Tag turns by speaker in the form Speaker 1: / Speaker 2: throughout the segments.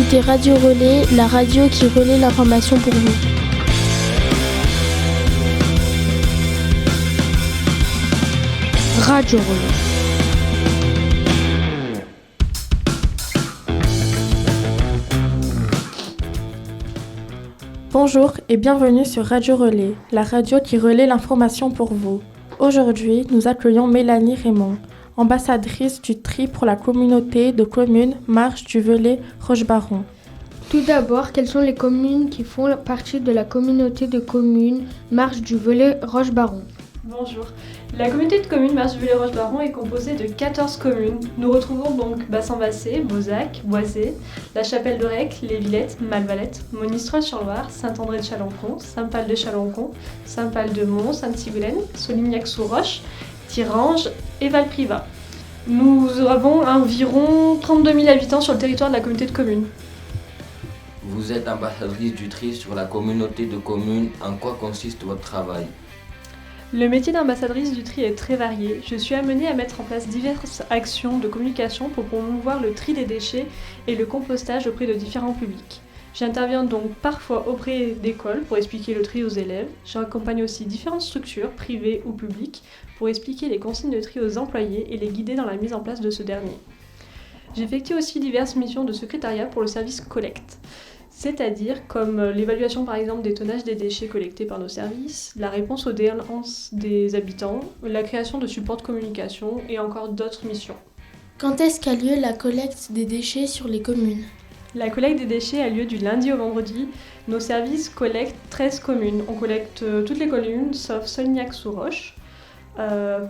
Speaker 1: écoutez Radio Relais, la radio qui relaie l'information pour vous. Radio Relais.
Speaker 2: Bonjour et bienvenue sur Radio Relais, la radio qui relaie l'information pour vous. Aujourd'hui, nous accueillons Mélanie Raymond, ambassadrice du tri pour la communauté de communes Marche du Velay-Rochebaron.
Speaker 3: Tout d'abord, quelles sont les communes qui font partie de la communauté de communes Marche du Velay-Rochebaron ?
Speaker 4: Bonjour. La communauté de communes Marche du Velay-Rochebaron est composée de 14 communes. Nous retrouvons donc Bassan-Bassé, Beauzac, Boisé, La Chapelle-d'Orec, Les Villettes, Malvalette, Monistrol-sur-Loire, Saint-André-de-Chalencon, Saint-Pal-de-Chalencon, Saint-Pal-de-Mont, Sainte-Sigolène, Solignac-sous-Roche, Thirange et Valprivat. Nous avons environ 32 000 habitants sur le territoire de la communauté de communes.
Speaker 5: Vous êtes ambassadrice du tri sur la communauté de communes. En quoi consiste votre travail ?
Speaker 4: Le métier d'ambassadrice du tri est très varié. Je suis amenée à mettre en place diverses actions de communication pour promouvoir le tri des déchets et le compostage auprès de différents publics. J'interviens donc parfois auprès d'écoles pour expliquer le tri aux élèves. J'accompagne aussi différentes structures, privées ou publiques, pour expliquer les consignes de tri aux employés et les guider dans la mise en place de ce dernier. J'effectue aussi diverses missions de secrétariat pour le service collecte, c'est-à-dire comme l'évaluation par exemple des tonnages des déchets collectés par nos services, la réponse aux doléances des habitants, la création de supports de communication et encore d'autres missions.
Speaker 1: Quand est-ce qu'a lieu la collecte des déchets sur les communes ?
Speaker 4: La collecte des déchets a lieu du lundi au vendredi. Nos services collectent 13 communes. On collecte toutes les communes sauf Solignac-sous-Roche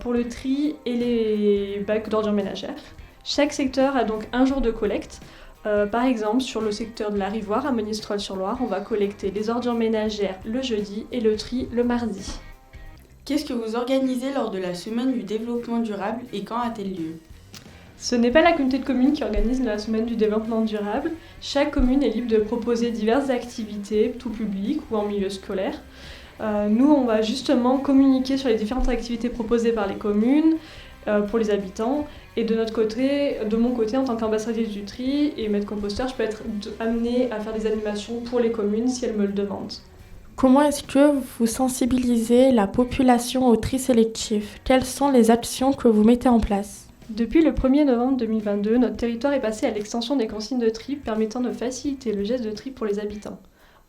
Speaker 4: pour le tri et les bacs d'ordures ménagères. Chaque secteur a donc un jour de collecte. Par exemple, sur le secteur de la Rivoire à Monistrol-sur-Loire, on va collecter les ordures ménagères le jeudi et le tri le mardi.
Speaker 6: Qu'est-ce que vous organisez lors de la semaine du développement durable et quand a-t-elle lieu ?
Speaker 4: Ce n'est pas la communauté de communes qui organise la semaine du développement durable. Chaque commune est libre de proposer diverses activités, tout public ou en milieu scolaire. Nous, on va justement communiquer sur les différentes activités proposées par les communes pour les habitants. Et de mon côté, en tant qu'ambassadrice du tri et maître composteur, je peux être amenée à faire des animations pour les communes si elles me le demandent.
Speaker 2: Comment est-ce que vous sensibilisez la population au tri sélectif ? Quelles sont les actions que vous mettez en place ?
Speaker 4: Depuis le 1er novembre 2022, notre territoire est passé à l'extension des consignes de tri permettant de faciliter le geste de tri pour les habitants.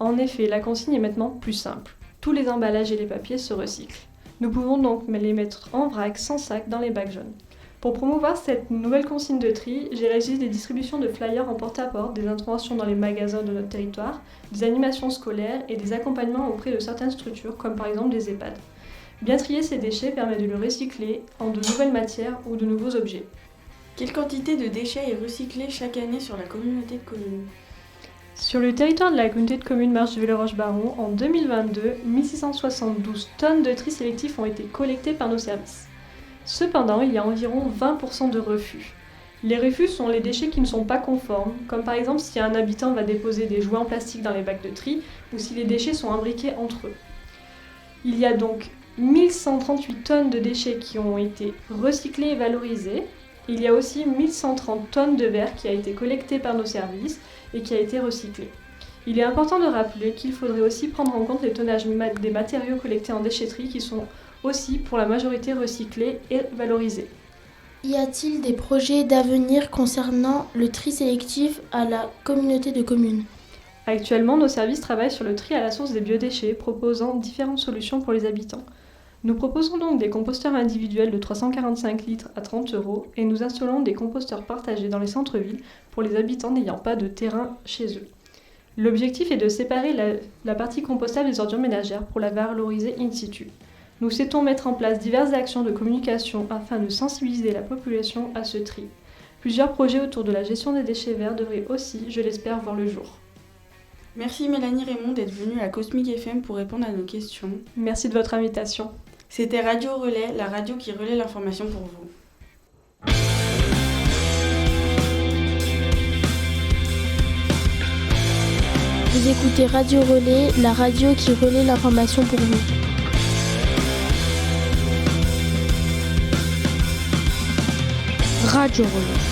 Speaker 4: En effet, la consigne est maintenant plus simple. Tous les emballages et les papiers se recyclent. Nous pouvons donc les mettre en vrac sans sac dans les bacs jaunes. Pour promouvoir cette nouvelle consigne de tri, j'ai réalisé des distributions de flyers en porte-à-porte, des interventions dans les magasins de notre territoire, des animations scolaires et des accompagnements auprès de certaines structures, comme par exemple des EHPAD. Bien trier ces déchets permet de le recycler en de nouvelles matières ou de nouveaux objets.
Speaker 6: Quelle quantité de déchets est recyclée chaque année sur la communauté de communes ?
Speaker 4: Sur le territoire de la communauté de communes Marche du Velay-Rochebaron, en 2022, 1672 tonnes de tri sélectif ont été collectées par nos services. Cependant, il y a environ 20% de refus. Les refus sont les déchets qui ne sont pas conformes, comme par exemple si un habitant va déposer des jouets en plastique dans les bacs de tri ou si les déchets sont imbriqués entre eux. Il y a donc 1138 tonnes de déchets qui ont été recyclés et valorisés. Il y a aussi 1130 tonnes de verre qui a été collecté par nos services et qui a été recyclé. Il est important de rappeler qu'il faudrait aussi prendre en compte les tonnages des matériaux collectés en déchetterie qui sont aussi pour la majorité recyclés et valorisés.
Speaker 1: Y a-t-il des projets d'avenir concernant le tri sélectif à la communauté de communes ?
Speaker 4: Actuellement, nos services travaillent sur le tri à la source des biodéchets, proposant différentes solutions pour les habitants. Nous proposons donc des composteurs individuels de 345 litres à 30 € et nous installons des composteurs partagés dans les centres-villes pour les habitants n'ayant pas de terrain chez eux. L'objectif est de séparer la partie compostable des ordures ménagères pour la valoriser in situ. Nous souhaitons mettre en place diverses actions de communication afin de sensibiliser la population à ce tri. Plusieurs projets autour de la gestion des déchets verts devraient aussi, je l'espère, voir le jour.
Speaker 6: Merci Mélanie Raymond d'être venue à Cosmic FM pour répondre à nos questions.
Speaker 4: Merci de votre invitation.
Speaker 6: C'était Radio Relais, la radio qui relaie l'information pour vous.
Speaker 1: Vous écoutez Radio Relais, la radio qui relaie l'information pour vous. Radio Relais.